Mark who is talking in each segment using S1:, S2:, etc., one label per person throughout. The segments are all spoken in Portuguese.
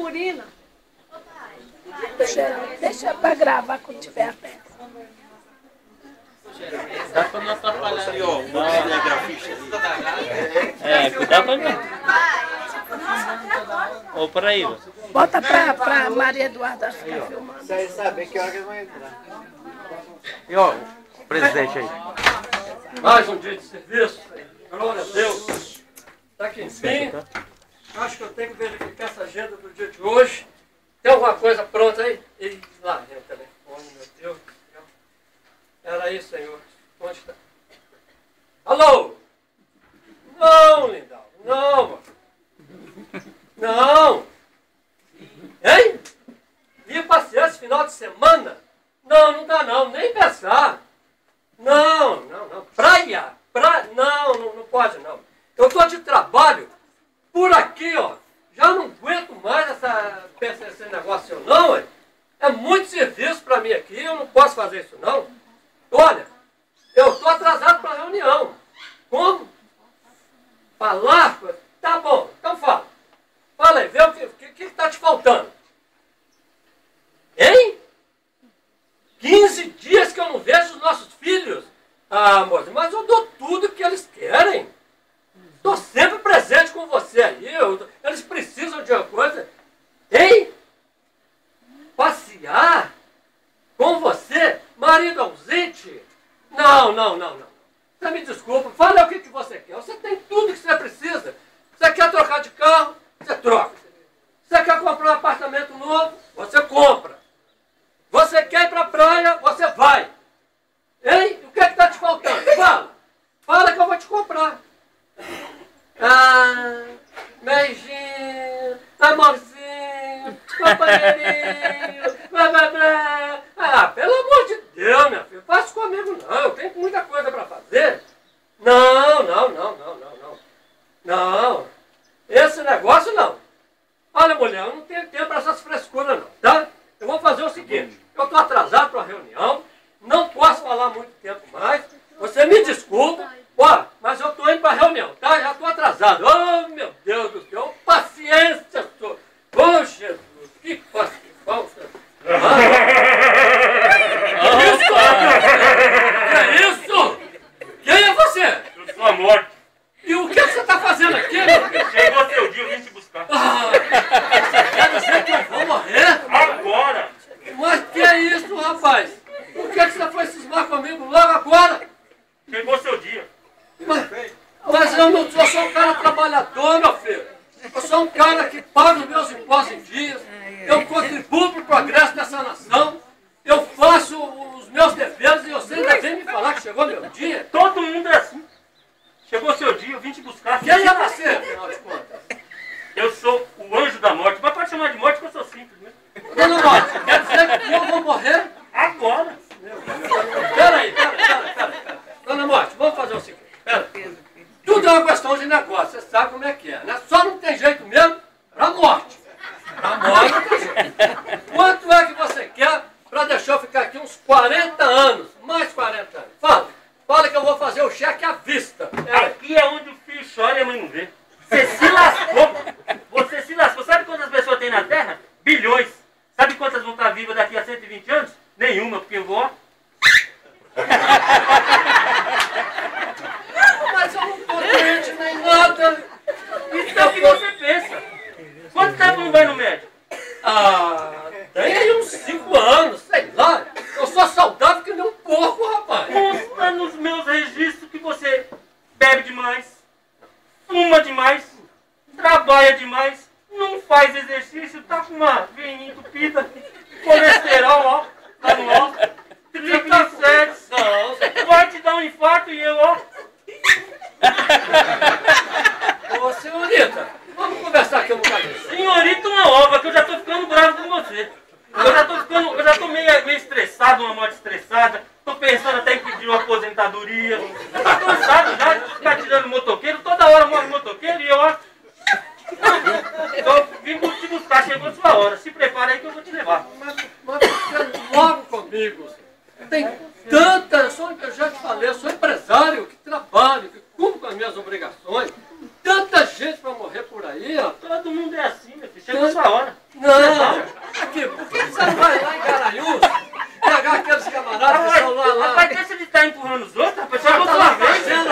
S1: purpurina.
S2: Deixa pra gravar quando tiver a peça.
S3: Dá pra não atrapalhar ali, ó.
S4: Cuidado pra mim. Ô, peraí.
S2: Bota pra Maria Eduarda ficar filmando.
S5: Você sabe que hora que eles vão entrar. E ó, o presidente aí.
S6: Mais um dia de serviço. Glória a Deus. Está aqui em fim. Acho que eu tenho que verificar essa agenda do dia de hoje. Tem alguma coisa pronta aí? E lá vem o telefone, meu Deus do céu. Era aí, senhor. Onde está? Alô? Não, Lindal. Não, mano. Não. Hein? Ir passear esse final de semana? Não, não dá não. Nem pensar. Não. Praia. Não pode não. Eu estou de trabalho por aqui, ó. Já não aguento mais esse negócio não, hein? É muito serviço para mim aqui, eu não posso fazer isso não. Olha, eu estou atrasado para a reunião. Como? Falar? Tá bom, então fala. Fala aí, vê o que está te faltando. Hein? 15 dias que eu não vejo os nossos filhos. Ah, moça, mas eu dou tudo que eles querem. Estou sempre presente com você aí. Eles precisam de uma coisa. Hein? Passear? Com você? Marido ausente? Não. Você me desculpa. Fala o que você quer. Você tem tudo que você precisa. Você quer trocar de carro? Você troca. Você quer comprar um apartamento novo? Você compra. Você quer ir para a praia? Você vai. Hein? O que está te faltando? Fala que eu vou te comprar. Beijinho, amorzinho, companheirinho, blá blá blá. Pelo amor de Deus, minha filha, faça comigo não, eu tenho muita coisa para fazer. Não, esse negócio não. Olha, mulher, eu não tenho tempo para essas frescuras não, tá? Eu vou fazer o seguinte, eu estou atrasado para a reunião, não posso falar muito tempo mais, você me desculpa. Ó, mas eu estou indo para a reunião, tá? Já estou atrasado. Oh, meu Deus do céu, paciência, senhor. Oh, Jesus, que falta. Que isso? Quem é você?
S4: Eu sou a morte.
S6: E o que você está fazendo aqui, meu filho?
S4: Chegou seu dia, eu vim te buscar.
S6: Você quer dizer que eu vou morrer?
S4: Agora!
S6: Mas que é isso, rapaz? Por que você foi cismar comigo logo agora?
S4: Chegou seu dia.
S6: Mas eu sou um cara trabalhador, meu filho. Eu sou um cara que paga os meus impostos em dias. Eu contribuo para o progresso dessa nação. Eu faço os meus deveres e você ainda vem me falar que chegou meu dia.
S4: Todo mundo é assim. Chegou seu dia, eu vim te buscar.
S6: Quem é você, afinal de contas?
S4: Eu sou o anjo da morte. Mas pode chamar de morte que eu sou simples, né?
S6: Dona Morte, quer dizer que eu vou morrer?
S4: Agora.
S6: Peraí. Dona Morte, vamos fazer o seguinte. Pera. Tudo é uma questão de negócio, você sabe como é que é, né? Só não tem jeito mesmo pra morte. Pra morte não tem jeito. Quanto é que você quer pra deixar eu ficar aqui uns 40 anos? Mais 40 anos. Fala que eu vou fazer o cheque à vista.
S4: Aqui é onde o filho chora e a mãe não vê. Você se lascou. Você se lascou. Sabe quantas pessoas tem na Terra? Bilhões. Sabe quantas vão estar vivas daqui a 120 anos? Nenhuma, porque eu vou...
S6: Mas eu não tô doente nem nada.
S4: Isso é o que você pensa. Quanto tempo não vai no médico?
S6: Tem aí uns 5 anos, sei lá. Eu sou saudável que nem um porco, rapaz.
S4: Consta nos meus registros que você bebe demais, fuma demais, trabalha demais, não faz exercício, tá com uma veinha entupida, colesterol, ó, tá no ó, triglicéridos, vai te dar um infarto e eu, ó.
S6: Ô, senhorita, vamos conversar aqui um bocadinho.
S4: Senhorita, uma ova, que eu já tô ficando bravo com você. Eu já tô meio estressado, uma morte estressada. Tô pensando até em pedir uma aposentadoria. Eu tô cansado já de ficar tirando motoqueiro. Toda hora morre motoqueiro e eu, ó. Eu vim te buscar, chegou a sua hora. Se prepara aí que eu vou te levar.
S6: Mas você logo comigo. Tem tantas, eu já te falei, eu sou empresário que trabalho, que cumpro com as minhas obrigações. Tanta gente para morrer por aí, ó.
S4: Todo mundo é assim, meu filho. Chegou a sua hora.
S6: Não! Aqui, por que você não vai lá em Garanhuns pegar aqueles camaradas que estão lá?
S4: Rapaz, deixa de estar empurrando os outros, rapaz. Chegou sua vez.
S6: Não,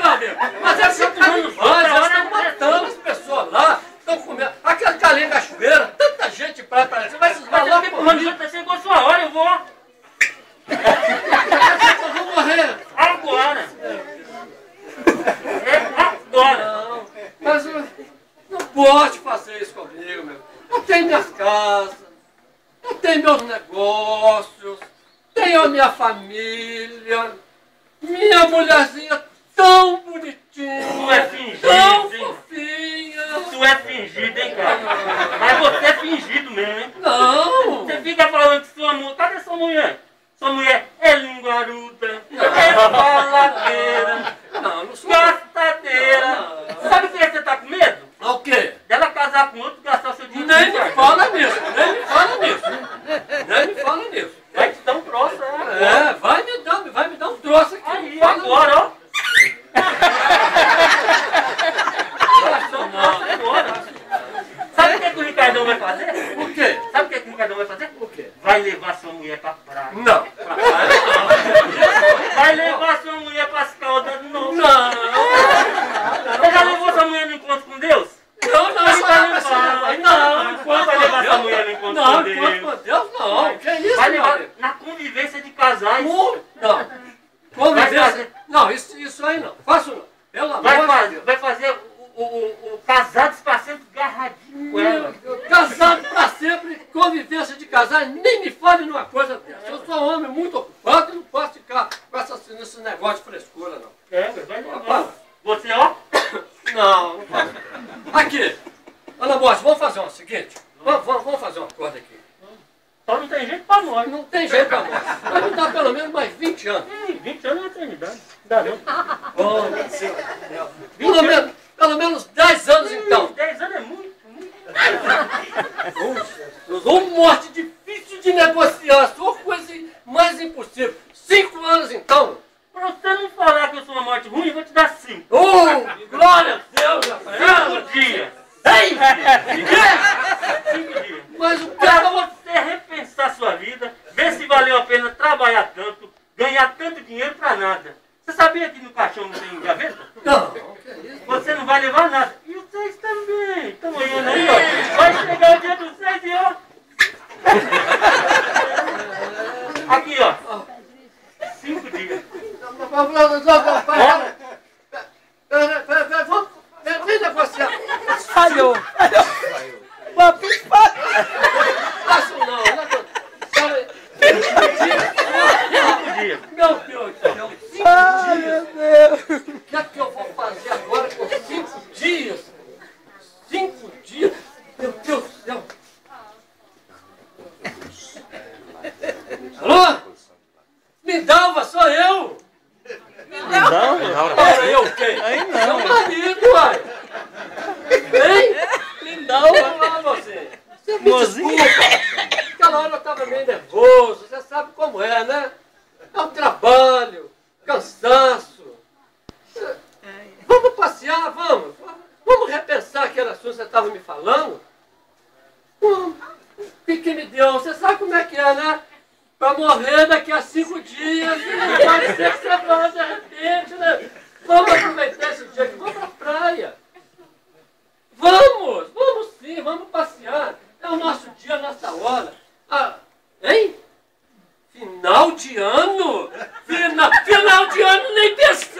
S6: meu amigo. Mas é você que não faz, eles estão matando as pessoas lá. Estão comendo. Aquele calinho da cachoeira, tanta gente pra você vai se
S4: Mas
S6: lá
S4: eu fico empurrando os outros, chegou sua hora, eu vou.
S6: Eu vou morrer.
S4: Agora. Agora.
S6: Não, mas não pode fazer isso comigo, meu. Eu tenho minhas casas, eu tenho meus negócios, tenho a minha família, minha mulherzinha tão bonitinha,
S4: Tu é fingido,
S6: tão
S4: hein?
S6: fofinha.
S4: Tu é fingido, hein, cara? Mas você é fingido mesmo, hein?
S6: Não,
S4: Você fica falando que sua mulher... Cadê sua mulher? Sua mulher é linguaruda, é faladeira,
S6: não sou.
S4: gastadeira. Sabe o que você tá com medo?
S6: O quê?
S4: Dela casar com outro e gastar o seu dinheiro.
S6: Nem me fala nisso, nem me fala nisso. Nem me fala nisso.
S4: Vai te dar um troço,
S6: É, vai me dar um troço aqui.
S4: Aí,
S6: Fala
S4: agora, ó.
S6: não.
S4: Agora. Sabe o que o Ricardão vai fazer?
S6: O quê?
S4: Sabe o que o Ricardão vai fazer?
S6: O quê?
S4: Vai levar sua mulher pra praia.
S6: Não.
S4: Vai levar sua mulher pras caldas de novo.
S6: Não.
S4: Você já levou sua mulher no encontro com Deus?
S6: Não,
S4: Ele vai levar.
S6: não.
S4: Vai levar sua mulher no encontro
S6: Não,
S4: com
S6: enquanto
S4: Deus.
S6: com Deus, não. Que isso,
S4: Vai
S6: meu
S4: levar
S6: amigo?
S4: na convivência de casais.
S6: Não.
S4: Vai
S6: Convivência.
S4: fazer.
S6: Não, isso aí não. Faço não. Pelo amor
S4: Vai
S6: de
S4: fazer,
S6: Deus.
S4: vai fazer o casados pra sempre garradinho com ela.
S6: Casado pra sempre, convivência de casais, nem me fale numa coisa dessa. Eu sou um homem muito ocupado e não posso ficar com esse negócio de frescura, não.
S4: Vai levar.
S6: Fala.
S4: Você, ó.
S6: Não posso. Aqui, Ana Morte, vamos fazer o seguinte. Vamos fazer uma coisa aqui.
S4: Só não tem jeito pra nós.
S6: Não tem jeito pra nós. Vai me dar pelo menos mais 20 anos.
S4: 20 anos é uma eternidade. Dá não.
S6: Oh, meu Deus. Pelo menos 10 anos então.
S4: 10 anos é muito.
S6: Uma morte difícil de negociar, só coisa mais impossível. 5 anos então.
S4: Pra você não falar que eu sou uma morte ruim, eu vou te dar 5.
S6: Oh, glória a Deus, Rafael.
S4: 5 dias.
S6: Ei!
S4: 5 dias.
S6: Mas o
S4: Pra
S6: cara...
S4: você repensar sua vida, ver se valeu a pena trabalhar tanto, ganhar tanto dinheiro pra nada. Você sabia que no caixão não tem gaveta?
S6: Não, que é isso?
S4: Você não vai levar nada. E vocês também. Estão olhando aí, ó. Vai chegar o dia dos 6 e ó. Aqui, ó. 5 dias.
S6: Vem negociar.
S2: Falhou. Uma pispada.
S6: Faço não, sabe?
S4: 5 dias.
S6: Meu Deus do céu, 5
S2: Ai,
S6: dias.
S2: meu Deus.
S6: O que é que eu vou fazer agora com 5 dias? 5 dias? Meu Deus do céu. Alô? Lindalva, sou eu.
S2: Não,
S6: Ora, eu quem?
S2: aí
S6: Seu
S2: não.
S6: marido, uai. Hein?
S2: Lindão.
S6: Olá, você. Você me desculpa. Aquela hora eu estava meio nervoso. Você sabe como é, né? É um trabalho, cansaço. Vamos passear, vamos. Vamos repensar aquele assunto que você estava me falando. O que me deu? Você sabe como é que é, né? Para morrer daqui a 5 dias. Pode ser que você vá de repente, né? Vamos aproveitar esse dia aqui. Vamos pra praia. Vamos sim, vamos passear. É o nosso dia, a nossa hora. Ah, hein? Final de ano? Final de ano nem pensar.